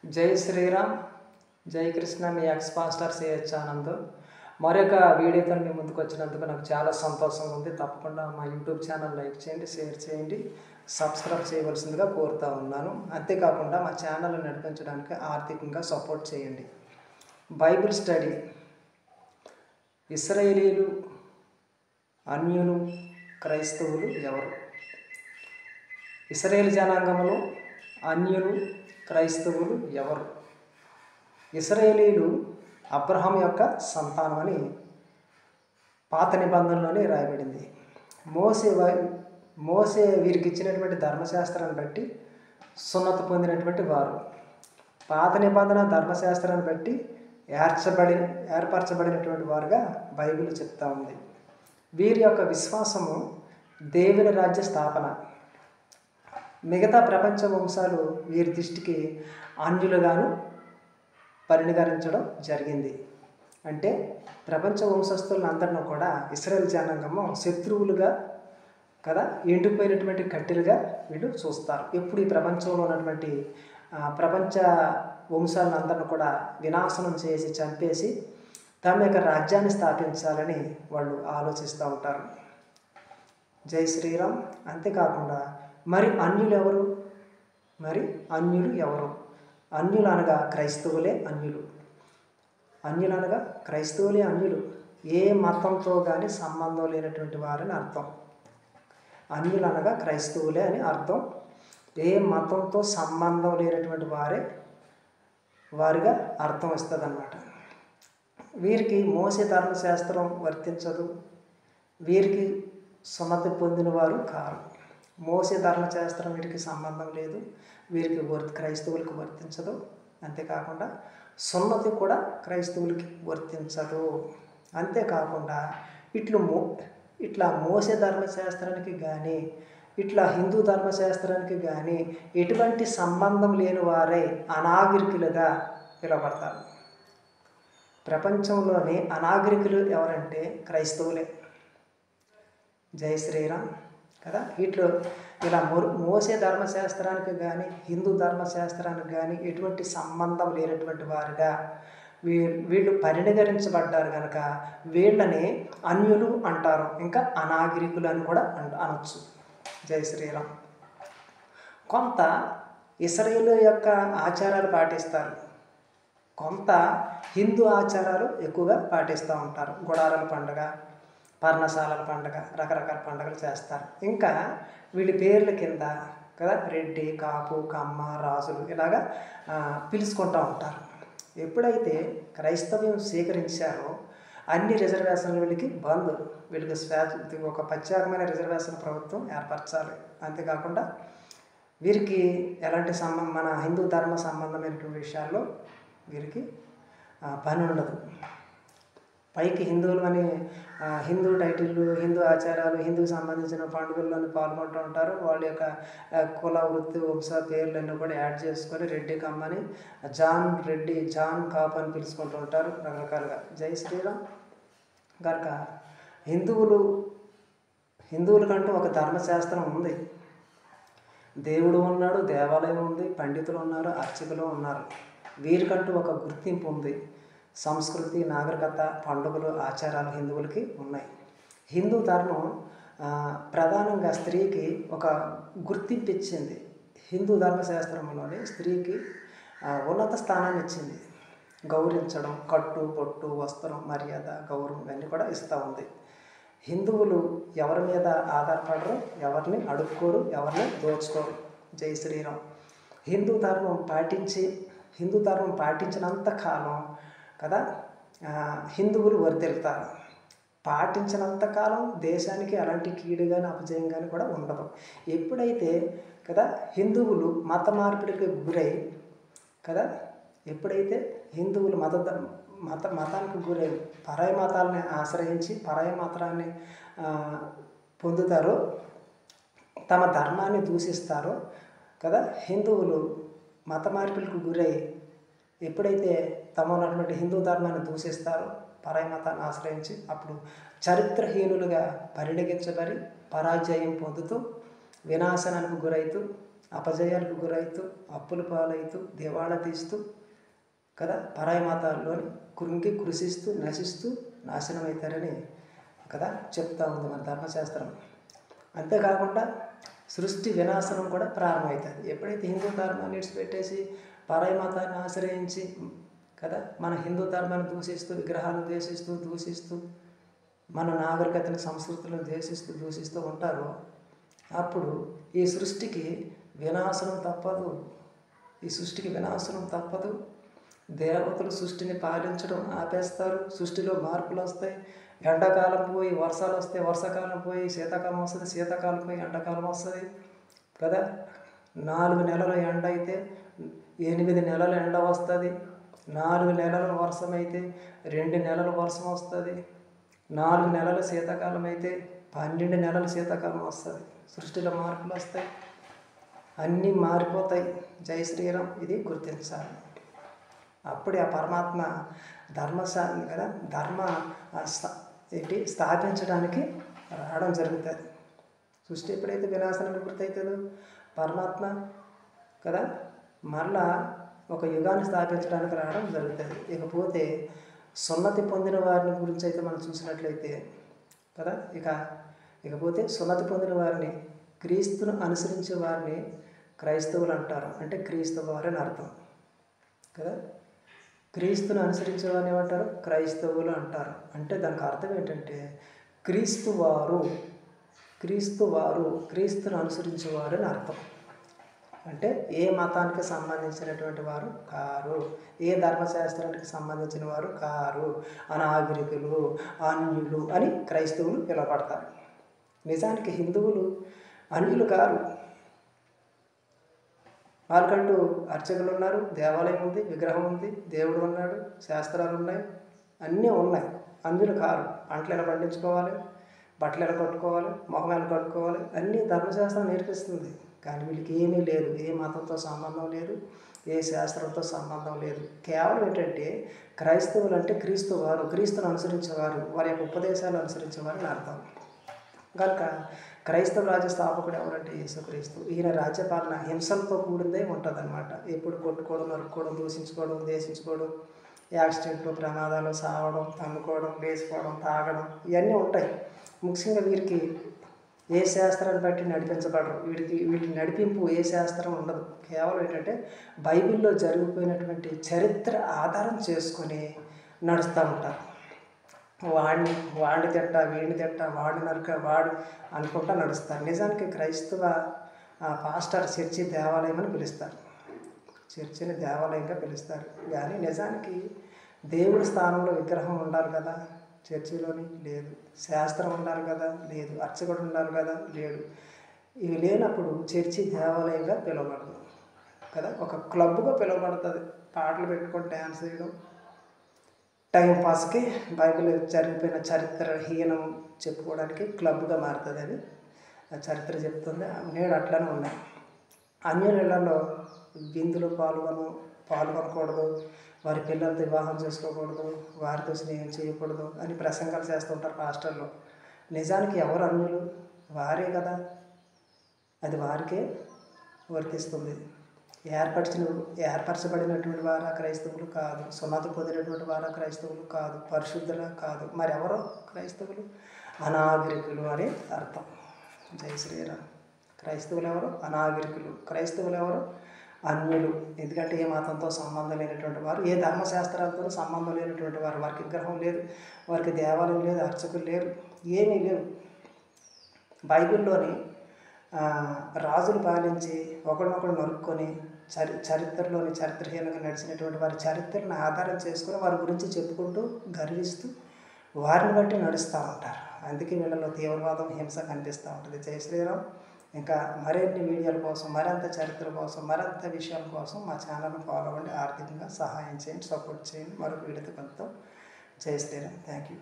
జై శ్రీరామ్, జై కృష్ణ. మీ X pastor CH Anand మరొక వీడియోతో మీ ముందుకు వచ్చినందుకు నాకు చాలా సంతోషంగా ఉంది. తప్పకుండా మా యూట్యూబ్ ఛానల్ లైక్ చేయండి, షేర్ చేయండి, సబ్స్క్రైబ్ చేయవలసిందిగా కోరుతూ ఉన్నాను. అంతేకాకుండా మా ఛానల్ నడిపించడానికి ఆర్థికంగా సపోర్ట్ చేయండి. Bible study. ఇశ్రాయేలీలు, అన్యులు, క్రైస్తవులు ఎవరు? ఇశ్రాయేల్ జనాంగములు, అన్యులు, క్రైస్తవులు ఎవరు? ఇశ్రాయేలీలు అబ్రహాం యొక్క సంతానం అని పాత నిబంధనలోనే రాయబడింది. మోసే వీరికి ఇచ్చినటువంటి ధర్మశాస్త్రాన్ని బట్టి సున్నతి పొందినటువంటి వారు. పాత నిబంధన ధర్మశాస్త్రాన్ని బట్టి ఏర్పరచబడినటువంటి వారుగా బైబిల్ చెప్తా ఉంది. వీరి యొక్క విశ్వాసము దేవుని రాజ్య స్థాపన. మిగతా ప్రపంచ వంశాలు వీరి దృష్టికి అన్యులుగాను పరిగణించడం జరిగింది. అంటే ప్రపంచ వంశస్థులందరినీ కూడా ఇశ్రాయేల్ జనాంగము శత్రువులుగా కదా, ఎండిపోయినటువంటి కట్టెలుగా వీళ్ళు చూస్తారు. ఎప్పుడు ఈ ప్రపంచంలో ఉన్నటువంటి ప్రపంచ వంశాలందరినీ కూడా వినాశనం చేసి చంపేసి తమ యొక్క రాజ్యాన్ని స్థాపించాలని వాళ్ళు ఆలోచిస్తూ ఉంటారు. జై శ్రీరామ్. అంతేకాకుండా మరి అన్యులు ఎవరు? అన్యులు ఎవరు? అన్యులు అనగా క్రైస్తవులే అన్యులు. అన్యులు అనగా క్రైస్తవులే అన్యులు. ఏ మతంతో కానీ సంబంధం లేనటువంటి వారని అర్థం. అన్యులు అనగా క్రైస్తవులే అని అర్థం. ఏ మతంతో సంబంధం లేనటువంటి వారిగా అర్థం వస్తుంది అన్నమాట. వీరికి మోసే ధర్మశాస్త్రం వర్తించదు. వీరికి సున్నతి పొందిన వారు కారు. మోసే ధర్మశాస్త్రం వీరికి సంబంధం లేదు. వీరికి క్రైస్తవులకు వర్తించదు. అంతేకాకుండా సున్నతి కూడా క్రైస్తవులకి వర్తించదు. అంతేకాకుండా ఇట్లా మోసే ధర్మశాస్త్రానికి కానీ ఇట్లా హిందూ ధర్మశాస్త్రానికి కానీ ఎటువంటి సంబంధం లేని వారే అనాగరికులుగా పిలువబడతారు. ప్రపంచంలోని అనాగరికులు ఎవరంటే క్రైస్తవులే. జై శ్రీరామ్ కదా. ఇలా మోసే ధర్మశాస్త్రానికి కానీ హిందూ ధర్మశాస్త్రానికి కానీ ఎటువంటి సంబంధం లేనటువంటి వారుగా వీళ్ళు పరిగణించబడ్డారు కనుక వీళ్ళని అన్యులు అంటారు. ఇంకా అనాగరికులు అని కూడా అనొచ్చు. జై శ్రీరామ్. కొంత ఇశ్రాయేలు యొక్క ఆచారాలు పాటిస్తారు. కొంత హిందూ ఆచారాలు ఎక్కువగా పాటిస్తూ ఉంటారు. గుడారాల పండుగ, పర్ణశాలల పండుగ, రకరకాల పండుగలు చేస్తారు. ఇంకా వీళ్ళ పేర్ల కింద కదా రెడ్డి, కాపు, కమ్మ, రాజులు ఇలాగా పిలుచుకుంటూ ఉంటారు. ఎప్పుడైతే క్రైస్తవ్యం స్వీకరించారో అన్ని రిజర్వేషన్లు వీళ్ళకి బంద్. వీళ్ళకి ఒక ప్రత్యేకమైన రిజర్వేషన్ ప్రభుత్వం ఏర్పరచాలి. అంతేకాకుండా వీరికి ఎలాంటి మన హిందూ ధర్మ సంబంధమైనటువంటి విషయాల్లో వీరికి పని ఉండదు. పైకి హిందువులు అని హిందూ టైటిళ్ళు, హిందూ ఆచారాలు, హిందూకి సంబంధించిన పండుగల్లోని పాల్గొంటూ ఉంటారు. వాళ్ళ యొక్క కుల, వృత్తి, వంశ పేర్లన్నీ కూడా యాడ్ చేసుకొని రెడ్డి, కమ్మని, జాన్ రెడ్డి, జాన్ కాపు అని పిలుచుకుంటూ ఉంటారు రకరకాలుగా. జై శ్రీరామ్. కనుక హిందువులకంటూ ఒక ధర్మశాస్త్రం ఉంది. దేవుడు ఉన్నాడు, దేవాలయం ఉంది, పండితులు ఉన్నారు, అర్చకులు ఉన్నారు. వీరికంటూ ఒక గుర్తింపు ఉంది. సంస్కృతి, నాగరికత, పండుగలు, ఆచారాలు హిందువులకి ఉన్నాయి. హిందూ ధర్మం ప్రధానంగా స్త్రీకి ఒక గుర్తింపు ఇచ్చింది. హిందూ ధర్మశాస్త్రంలోనే స్త్రీకి ఉన్నత స్థానాన్ని ఇచ్చింది. గౌరవించడం, కట్టు, బొట్టు, వస్త్రం, మర్యాద, గౌరవం ఇవన్నీ కూడా ఇస్తూ ఉంది. హిందువులు ఎవరి మీద ఆధారపడరు, ఎవరిని అడుక్కోరు, ఎవరిని దోచుకోరు. జై శ్రీరామ్. హిందూ ధర్మం పాటించినంత కాలం కదా హిందువులు వర్ధిల్లుతారు. పాటించినంతకాలం దేశానికి అలాంటి కీడు కానీ అపజయం కానీ కూడా ఉండదు. ఎప్పుడైతే కదా హిందువులు మత మార్పిడికి గురై కదా ఎప్పుడైతే హిందువులు మతానికి గురై పరాయి మతాలని ఆశ్రయించి పరాయి మతాన్ని పొందుతారో, తమ ధర్మాన్ని దూషిస్తారో కదా హిందువులు మత మార్పిడికి గురై ఎప్పుడైతే తమ ఉన్నటువంటి హిందూ ధర్మాన్ని దూషిస్తారో, పరాయి మతాన్ని ఆశ్రయించి అప్పుడు చరిత్రహీనులుగా పరిగణించబడి పరాజయం పొందుతూ వినాశనానికి గురైతూ అపజయాలకు గురైతూ అప్పుల పాలైతూ దివాళా తీస్తూ కదా పరాయి మతాల్లోని కృంగి కృషిస్తూ నశిస్తూ నాశనం అవుతారని కదా చెప్తా ఉంది మన ధర్మశాస్త్రం. అంతేకాకుండా సృష్టి వినాశనం కూడా ప్రారంభమవుతుంది. ఎప్పుడైతే హిందూ ధర్మాన్ని విడిచిపెట్టేసి పరాయి మతాన్ని ఆశ్రయించి కదా మన హిందూ ధర్మాన్ని దూషిస్తూ విగ్రహాలను దూషిస్తూ మన నాగరికతను సంస్కృతులను దూషిస్తూ ఉంటారో అప్పుడు ఈ సృష్టికి వినాశనం తప్పదు. దేవతలు సృష్టిని పాలించడం ఆపేస్తారు. సృష్టిలో మార్పులు వస్తాయి. ఎండాకాలం పోయి వర్షాలు వస్తాయి, వర్షాకాలం పోయి శీతాకాలం వస్తుంది, శీతాకాలం పోయి ఎండాకాలం వస్తుంది కదా. 4 నెలల ఎండ అయితే 8 నెలల ఎండ వస్తుంది. 4 నెలల వర్షం అయితే 2 నెలల వర్షం వస్తుంది. 4 నెలల శీతాకాలం అయితే 12 నెలల శీతాకాలం వస్తుంది. సృష్టిలో మార్పులు వస్తాయి, అన్నీ మారిపోతాయి. జై శ్రీరామ్. ఇది గుర్తించాలి. అప్పుడే ఆ పరమాత్మ ధర్మ స్థాపించడానికి రావడం జరుగుతుంది. సృష్టి ఎప్పుడైతే వినాశనానికి గుర్తవుతుందో పరమాత్మ కదా మరలా ఒక యుగాన్ని స్థాపించడానికి రావడం జరుగుతుంది. ఇకపోతే సున్నతి పొందిన వారిని గురించి అయితే మనం చూసినట్లయితే కదా ఇకపోతే సున్నతి పొందిన వారిని, క్రీస్తును అనుసరించే వారిని క్రైస్తవులు అంటారు. అంటే క్రీస్తు వారు అని అర్థం కదా. క్రీస్తును అనుసరించే వారిని ఏమంటారు? క్రైస్తవులు అంటారు. అంటే దానికి అర్థం ఏంటంటే క్రీస్తును అనుసరించేవారు అని అర్థం. అంటే ఏ మతానికి సంబంధించినటువంటి వారు కారు, ఏ ధర్మశాస్త్రానికి సంబంధించిన వారు కారు, అనాగరికులు, అన్యులు అని క్రైస్తవులు పిలువబడతారు. నిజానికి హిందువులు అన్యులు కారు. వాళ్ళకంటూ అర్చకులు ఉన్నారు, దేవాలయం ఉంది, విగ్రహం ఉంది, దేవుడు ఉన్నాడు, శాస్త్రాలు ఉన్నాయి, అన్నీ ఉన్నాయి. అన్యులు కారు. అంట్లు ఎలా పండించుకోవాలి, బట్టలు ఎలా కట్టుకోవాలి, మొహం ఎలా కట్టుకోవాలి, అన్నీ ధర్మశాస్త్రం నేర్పిస్తుంది. కానీ వీళ్ళకి ఏమీ లేదు. ఏ మతంతో సంబంధం లేదు, ఏ శాస్త్రంతో సంబంధం లేదు. కేవలం ఏంటంటే క్రైస్తవులు అంటే క్రీస్తును అనుసరించేవారు, వారి యొక్క ఉపదేశాలు అనుసరించేవారు అని అర్థం. కనుక క్రైస్తవ రాజ్య స్థాపకుడు ఎవరంటే యేసుక్రీస్తు. ఈయన రాజ్యపాలన హింసలతో కూడిందే ఉంటుంది అన్నమాట. ఎప్పుడు కొట్టుకోవడం, నరుక్కోవడం, దూషించుకోవడం, దేశించుకోవడం, యాక్సిడెంట్లు, ప్రమాదాలు, సావడం, తన్నుకోవడం, లేచిపోవడం, తాగడం, ఇవన్నీ ఉంటాయి. ముఖ్యంగా వీరికి ఏ శాస్త్రాన్ని బట్టి నడిపించబడరు. వీటి నడిపింపు ఏ శాస్త్రం ఉండదు. కేవలం ఏంటంటే బైబిల్లో జరిగిపోయినటువంటి చరిత్ర ఆధారం చేసుకొని నడుస్తూ ఉంటారు. వాడిని తిట్ట, వీడిని తిట్ట, వాడిని నరక, వాడు అనుకుంటా నడుస్తారు. నిజానికి క్రైస్తవ పాస్టర్ చర్చి దేవాలయం అని పిలుస్తారు. చర్చిని దేవాలయంగా పిలుస్తారు. కానీ నిజానికి దేవుడి స్థానంలో విగ్రహం ఉండాలి కదా, చర్చిలోని లేదు. శాస్త్రం ఉండాలి కదా, లేదు. అర్చకుడు ఉండాలి కదా, లేడు. ఇవి లేనప్పుడు చర్చి దేవాలయంగా పిలువబడదు కదా, ఒక క్లబ్గా పిలువబడుతుంది. పాటలు పెట్టుకొని డ్యాన్స్ చేయడం, టైంపాస్కి బైబిల్ జరిగిపోయిన చరిత్రహీనం చెప్పుకోవడానికి క్లబ్గా మారుతుంది అని చరిత్ర చెప్తుంది. నేడు అట్లనే ఉన్నాయి. అన్యులలో విందులు పాల్గొనకూడదు, వారి పిల్లలతో వివాహం చేసుకోకూడదు, వారితో స్నేహం చేయకూడదు అని ప్రసంగాలు చేస్తుంటారు పాస్టర్లు. నిజానికి ఎవరు అన్యులు? వారే కదా. అది వారికే వర్తిస్తుంది. ఏర్పరచబడినటువంటి వారా క్రైస్తవులు కాదు, సున్నతి పొందినటువంటి వారా క్రైస్తవులు కాదు, పరిశుద్ధుల కాదు. మరి ఎవరో క్రైస్తవులు? అనాగరికులు అని అర్థం. జై శ్రీరామ్. క్రైస్తవులు ఎవరు? అనాగరికులు. క్రైస్తవులు ఎవరు? అన్యులు. ఎందుకంటే ఏ మతంతో సంబంధం లేనటువంటి వారు, ఏ ధర్మశాస్త్రాలతో సంబంధం లేనటువంటి వారు. వారికి విగ్రహం లేదు, వారికి దేవాలయం లేదు, అర్చకులు లేరు, ఏమీ లేవు. బైబిల్లోని రాజులు పాలించి ఒకరినొకరు నరుక్కొని చరిత్రహీనంగా నడిచినటువంటి వారి చరిత్రను ఆధారం చేసుకుని వారి గురించి చెప్పుకుంటూ గర్విస్తూ వారిని బట్టి నడుస్తూ ఉంటారు. అందుకే వీళ్ళలో తీవ్రవాదం, హింస కనిపిస్తూ ఉంటుంది. జై శ్రీరామ్. ఇంకా మరిన్ని వీడియోల కోసం, మరింత చరిత్ర కోసం, మరింత విషయాల కోసం మా ఛానల్ని ఫాలో అవ్వండి. ఆర్థికంగా సహాయం చేయండి, సపోర్ట్ చేయండి. మరొక వీడియోతో కలుద్దాం. జై శ్రీరామ్. Thank you.